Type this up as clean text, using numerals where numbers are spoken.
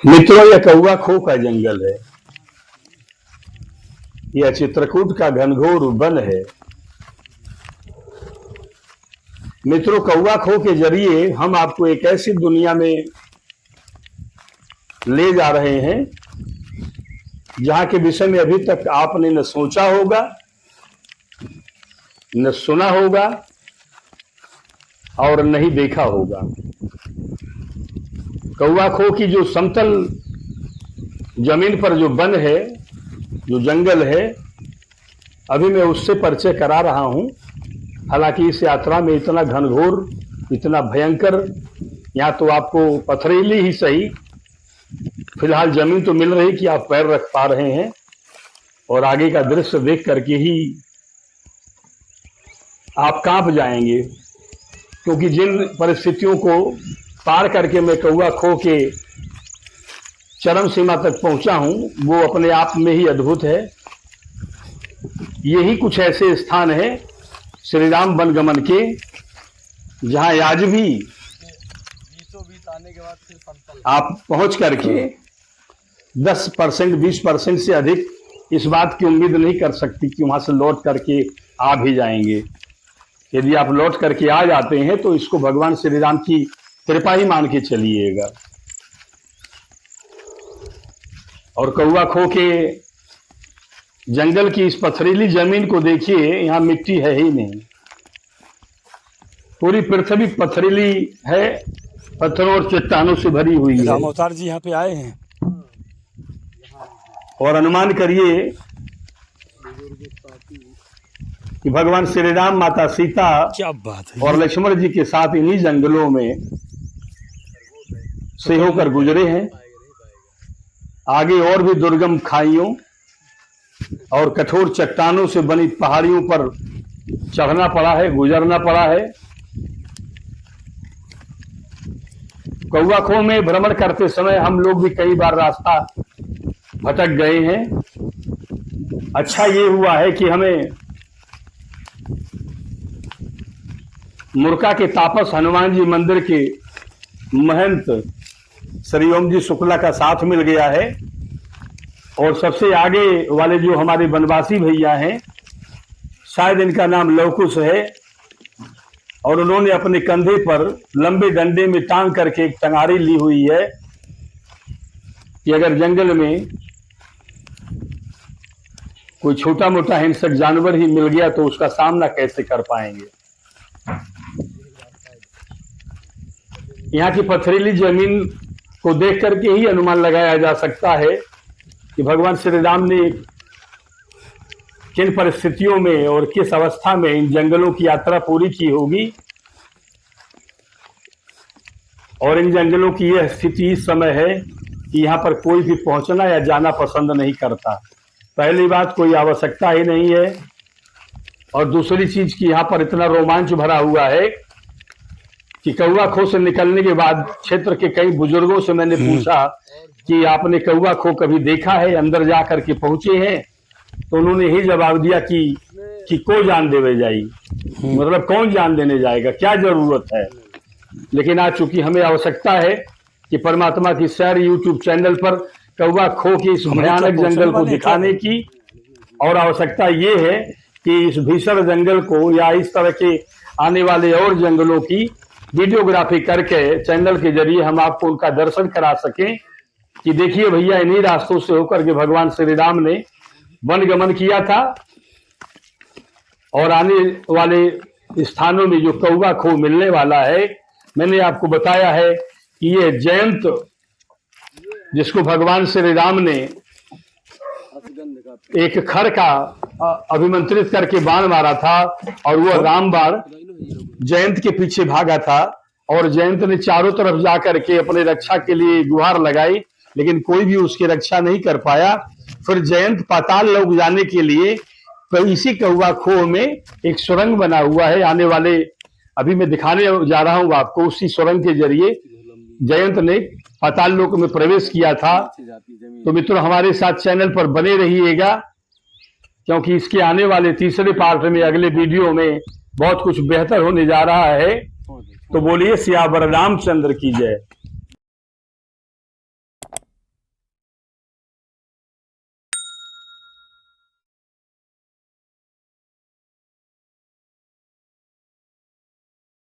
मित्रों, यह कौवा खो का जंगल है। यह चित्रकूट का घनघोर वन है। मित्रों, कौवा खो के जरिए हम आपको एक ऐसी दुनिया में ले जा रहे हैं जहां के विषय में अभी तक आपने न सोचा होगा, न सुना होगा और न ही देखा होगा। कौवा खो की जो समतल जमीन पर जो वन है, जो जंगल है, अभी मैं उससे परिचय करा रहा हूं। हालांकि इस यात्रा में इतना घनघोर, इतना भयंकर, यहाँ तो आपको पथरीली ही सही, फिलहाल जमीन तो मिल रही कि आप पैर रख पा रहे हैं और आगे का दृश्य देख करके ही आप कांप जाएंगे, क्योंकि जिन परिस्थितियों को पार करके मैं कौवा खो के चरम सीमा तक पहुंचा हूं, वो अपने आप में ही अद्भुत है। यही कुछ ऐसे स्थान हैं श्री राम वनगमन के, जहां आज भी आप पहुंच करके 10%, 20% से अधिक इस बात की उम्मीद नहीं कर सकती कि वहां से लौट करके आ भी जाएंगे। यदि आप लौट करके आ जाते हैं तो इसको भगवान श्री राम की कृपा ही मान के चलिएगा। और कौवा खो के जंगल की इस पथरीली जमीन को देखिए, यहां मिट्टी है ही नहीं। पूरी पृथ्वी पथरीली है, पत्थरों और चट्टानों से भरी हुई है। राम अवतार जी यहाँ पे आए हैं और अनुमान करिए कि भगवान श्री राम, माता सीता, क्या बात है, और लक्ष्मण जी के साथ इन्हीं जंगलों में से होकर गुजरे हैं। आगे और भी दुर्गम खाइयों और कठोर चट्टानों से बनी पहाड़ियों पर चढ़ना पड़ा है, गुजरना पड़ा है। कौवा खो में भ्रमण करते समय हम लोग भी कई बार रास्ता भटक गए हैं। अच्छा ये हुआ है कि हमें मुर्का के तापस हनुमान जी मंदिर के महंत श्री ओम जी शुक्ला का साथ मिल गया है। और सबसे आगे वाले जो हमारे वनवासी भैया हैं, शायद इनका नाम लवकुश है, और उन्होंने अपने कंधे पर लंबे डंडे में टांग करके एक टंगारी ली हुई है कि अगर जंगल में कोई छोटा मोटा हिंसक जानवर ही मिल गया तो उसका सामना कैसे कर पाएंगे। यहाँ की पथरीली जमीन को देख करके ही अनुमान लगाया जा सकता है कि भगवान श्री राम ने किन परिस्थितियों में और किस अवस्था में इन जंगलों की यात्रा पूरी की होगी। और इन जंगलों की यह स्थिति इस समय है कि यहाँ पर कोई भी पहुंचना या जाना पसंद नहीं करता। पहली बात, कोई आवश्यकता ही नहीं है, और दूसरी चीज कि यहाँ पर इतना रोमांच भरा हुआ है कि कौवा खो से निकलने के बाद क्षेत्र के कई बुजुर्गों से मैंने पूछा कि आपने कौवा खो कभी देखा है, अंदर जा करके पहुंचे हैं? तो उन्होंने ही जवाब दिया कि को जान देवे जाई, मतलब कौन जान देने जाएगा, क्या जरूरत है। लेकिन आज चूंकि हमें आवश्यकता है कि परमात्मा की सैर यूट्यूब चैनल पर कौवा खो की इस भयानक जंगल को दिखाने की, और आवश्यकता ये है कि इस भीषण जंगल को या इस तरह के आने वाले और जंगलों की वीडियोग्राफी करके चैनल के जरिए हम आपको उनका दर्शन करा सकें कि देखिए भैया, इन्हीं रास्तों से होकर के भगवान श्री राम ने वन गमन किया था। और आने वाले स्थानों में जो कौवा खो मिलने वाला है, मैंने आपको बताया है कि ये जयंत, जिसको भगवान श्री राम ने एक खर का अभिमंत्रित करके बाण मारा था, और वह राम बाण जयंत के पीछे भागा था, और जयंत ने चारों तरफ जाकर के अपने रक्षा के लिए गुहार लगाई, लेकिन कोई भी उसकी रक्षा नहीं कर पाया। फिर जयंत पाताल लोक जाने के लिए तो इसी कौवा खो में एक सुरंग बना हुआ है। आने वाले अभी मैं दिखाने जा रहा हूं आपको, उसी सुरंग के जरिए जयंत ने पाताल लोक में प्रवेश किया था। तो मित्रों, हमारे साथ चैनल पर बने रहिएगा, क्योंकि इसके आने वाले तीसरे पार्ट में, अगले वीडियो में बहुत कुछ बेहतर होने जा रहा है। तो बोलिए सियावर रामचंद्र की जय।